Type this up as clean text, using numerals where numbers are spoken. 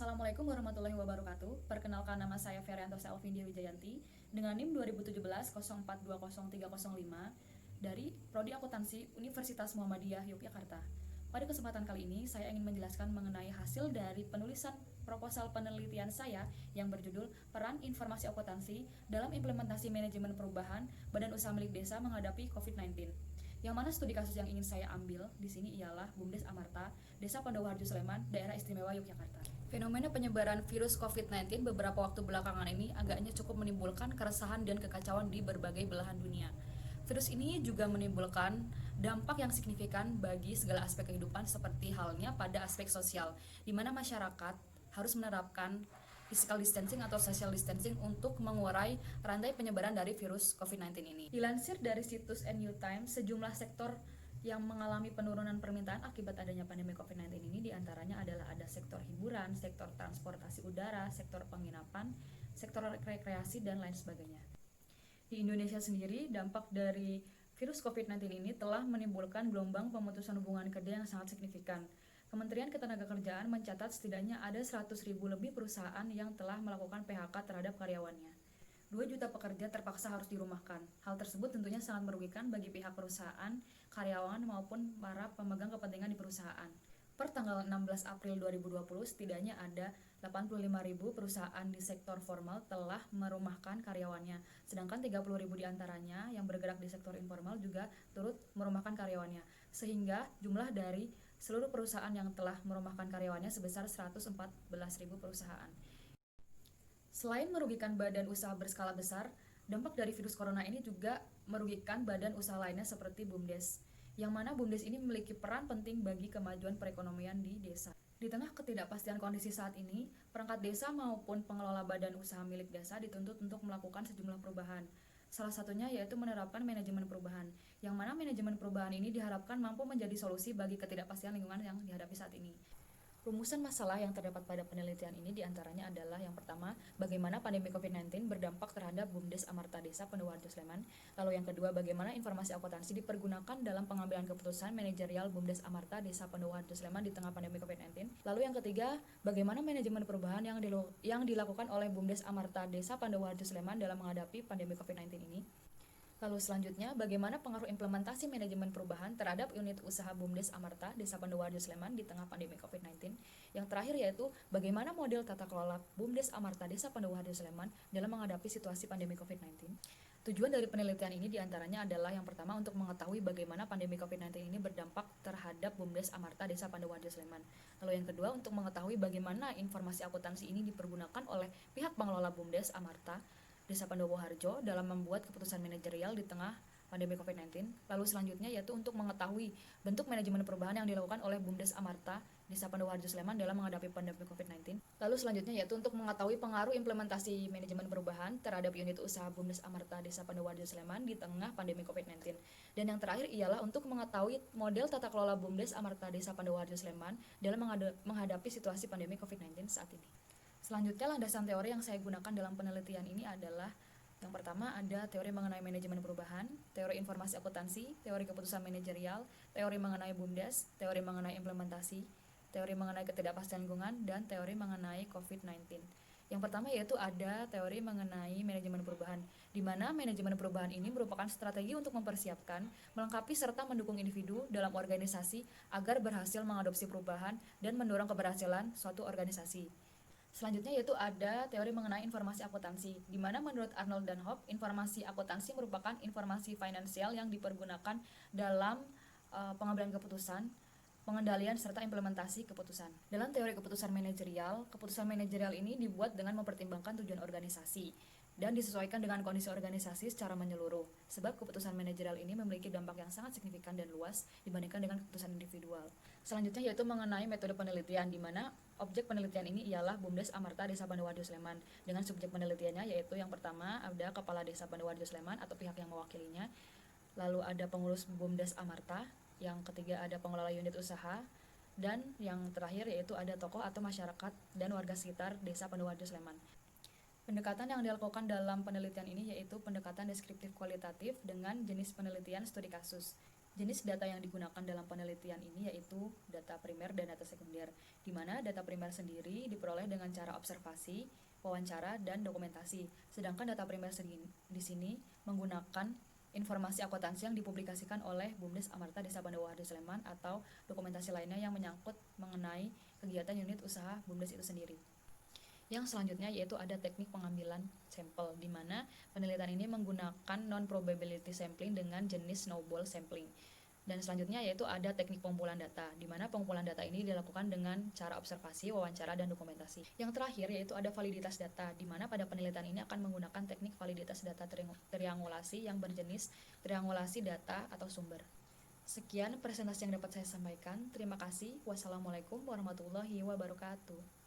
Assalamualaikum warahmatullahi wabarakatuh. Perkenalkan, nama saya Ferianto Selvindia Wijayanti dengan NIM 2017-04203005 dari Prodi Akuntansi Universitas Muhammadiyah Yogyakarta. Pada kesempatan kali ini, saya ingin menjelaskan mengenai hasil dari penulisan proposal penelitian saya yang berjudul Peran Informasi Akuntansi dalam Implementasi Manajemen Perubahan Badan Usaha Milik Desa Menghadapi COVID-19. Yang mana studi kasus yang ingin saya ambil di sini ialah BUMDes Amarta, Desa Pandawaharjo Sleman, Daerah Istimewa Yogyakarta. Fenomena penyebaran virus COVID-19 beberapa waktu belakangan ini agaknya cukup menimbulkan keresahan dan kekacauan di berbagai belahan dunia. Virus ini juga menimbulkan dampak yang signifikan bagi segala aspek kehidupan seperti halnya pada aspek sosial, di mana masyarakat harus menerapkan physical distancing atau social distancing untuk mengurai rantai penyebaran dari virus COVID-19 ini. Dilansir dari situs NU Times, sejumlah sektor yang mengalami penurunan permintaan akibat adanya pandemi COVID-19 ini diantaranya adalah ada sektor hiburan, sektor transportasi udara, sektor penginapan, sektor rekreasi, dan lain sebagainya. Di Indonesia sendiri, dampak dari virus COVID-19 ini telah menimbulkan gelombang pemutusan hubungan kerja yang sangat signifikan. Kementerian Ketenagakerjaan mencatat setidaknya ada 100.000 lebih perusahaan yang telah melakukan PHK terhadap karyawannya. 2 juta pekerja terpaksa harus dirumahkan. Hal tersebut tentunya sangat merugikan bagi pihak perusahaan, karyawan, maupun para pemegang kepentingan di perusahaan. Per tanggal 16 April 2020, setidaknya ada 85.000 perusahaan di sektor formal telah merumahkan karyawannya, sedangkan 30.000 diantaranya yang bergerak di sektor informal juga turut merumahkan karyawannya, sehingga jumlah dari seluruh perusahaan yang telah merumahkan karyawannya sebesar 114.000 perusahaan. Selain merugikan badan usaha berskala besar, dampak dari virus corona ini juga merugikan badan usaha lainnya seperti BUMDes, yang mana BUMDes ini memiliki peran penting bagi kemajuan perekonomian di desa. Di tengah ketidakpastian kondisi saat ini, perangkat desa maupun pengelola badan usaha milik desa dituntut untuk melakukan sejumlah perubahan. Salah satunya yaitu menerapkan manajemen perubahan, yang mana manajemen perubahan ini diharapkan mampu menjadi solusi bagi ketidakpastian lingkungan yang dihadapi saat ini. Rumusan masalah yang terdapat pada penelitian ini diantaranya adalah yang pertama, bagaimana pandemi COVID-19 berdampak terhadap BUMDes Amarta Desa Pandawaharjo Sleman. Lalu yang kedua, bagaimana informasi akuntansi dipergunakan dalam pengambilan keputusan manajerial BUMDes Amarta Desa Pandawaharjo Sleman di tengah pandemi COVID-19. Lalu yang ketiga, bagaimana manajemen perubahan yang dilakukan oleh BUMDes Amarta Desa Pandawaharjo Sleman dalam menghadapi pandemi COVID-19 ini. Lalu selanjutnya, bagaimana pengaruh implementasi manajemen perubahan terhadap unit usaha BUMDes Amarta Desa Pandawaharjo Sleman di tengah pandemi COVID-19. Yang terakhir yaitu, bagaimana model tata kelola BUMDes Amarta Desa Pandawaharjo Sleman dalam menghadapi situasi pandemi COVID-19. Tujuan dari penelitian ini diantaranya adalah yang pertama untuk mengetahui bagaimana pandemi COVID-19 ini berdampak terhadap BUMDes Amarta Desa Pandawaharjo Sleman. Lalu yang kedua, untuk mengetahui bagaimana informasi akuntansi ini dipergunakan oleh pihak pengelola BUMDes Amarta Desa Pandawaharjo dalam membuat keputusan manajerial di tengah pandemi COVID-19. Lalu selanjutnya yaitu untuk mengetahui bentuk manajemen perubahan yang dilakukan oleh BUMDes Amarta Desa Pandawaharjo Sleman dalam menghadapi pandemi COVID-19. Lalu selanjutnya yaitu untuk mengetahui pengaruh implementasi manajemen perubahan terhadap unit usaha BUMDes Amarta Desa Pandawaharjo Sleman di tengah pandemi COVID-19. Dan yang terakhir ialah untuk mengetahui model tata kelola BUMDes Amarta Desa Pandawaharjo Sleman dalam menghadapi situasi pandemi COVID-19 saat ini. Selanjutnya, landasan teori yang saya gunakan dalam penelitian ini adalah yang pertama ada teori mengenai manajemen perubahan, teori informasi akuntansi, teori keputusan manajerial, teori mengenai BUMDes, teori mengenai implementasi, teori mengenai ketidakpastian lingkungan, dan teori mengenai COVID-19. Yang pertama yaitu ada teori mengenai manajemen perubahan, di mana manajemen perubahan ini merupakan strategi untuk mempersiapkan, melengkapi serta mendukung individu dalam organisasi agar berhasil mengadopsi perubahan dan mendorong keberhasilan suatu organisasi. Selanjutnya yaitu ada teori mengenai informasi akuntansi, di mana menurut Arnold dan Hope, informasi akuntansi merupakan informasi finansial yang dipergunakan dalam pengambilan keputusan, pengendalian, serta implementasi keputusan. Dalam teori keputusan manajerial ini dibuat dengan mempertimbangkan tujuan organisasi dan disesuaikan dengan kondisi organisasi secara menyeluruh, sebab keputusan manajerial ini memiliki dampak yang sangat signifikan dan luas dibandingkan dengan keputusan individual. Selanjutnya yaitu mengenai metode penelitian, di mana objek penelitian ini ialah BUMDes Amarta Desa Pandawaharjo Sleman, dengan subjek penelitiannya yaitu yang pertama ada Kepala Desa Pandawaharjo Sleman atau pihak yang mewakilinya, lalu ada pengurus BUMDes Amarta, yang ketiga ada pengelola unit usaha, dan yang terakhir yaitu ada tokoh atau masyarakat dan warga sekitar Desa Pandawaharjo Sleman. Pendekatan yang dilakukan dalam penelitian ini yaitu pendekatan deskriptif kualitatif dengan jenis penelitian studi kasus, Jenis data yang digunakan dalam penelitian ini yaitu data primer dan data sekunder, di mana data primer sendiri diperoleh dengan cara observasi, wawancara, dan dokumentasi. Sedangkan data primer di sini menggunakan informasi akuntansi yang dipublikasikan oleh BUMDes Amarta Desa Bandawaharjo Sleman atau dokumentasi lainnya yang menyangkut mengenai kegiatan unit usaha BUMDes itu sendiri. Yang selanjutnya yaitu ada teknik pengambilan sampel, di mana penelitian ini menggunakan non-probability sampling dengan jenis snowball sampling. Dan selanjutnya yaitu ada teknik pengumpulan data, di mana pengumpulan data ini dilakukan dengan cara observasi, wawancara, dan dokumentasi. Yang terakhir yaitu ada validitas data, di mana pada penelitian ini akan menggunakan teknik validitas data triangulasi yang berjenis triangulasi data atau sumber. Sekian presentasi yang dapat saya sampaikan. Terima kasih. Wassalamualaikum warahmatullahi wabarakatuh.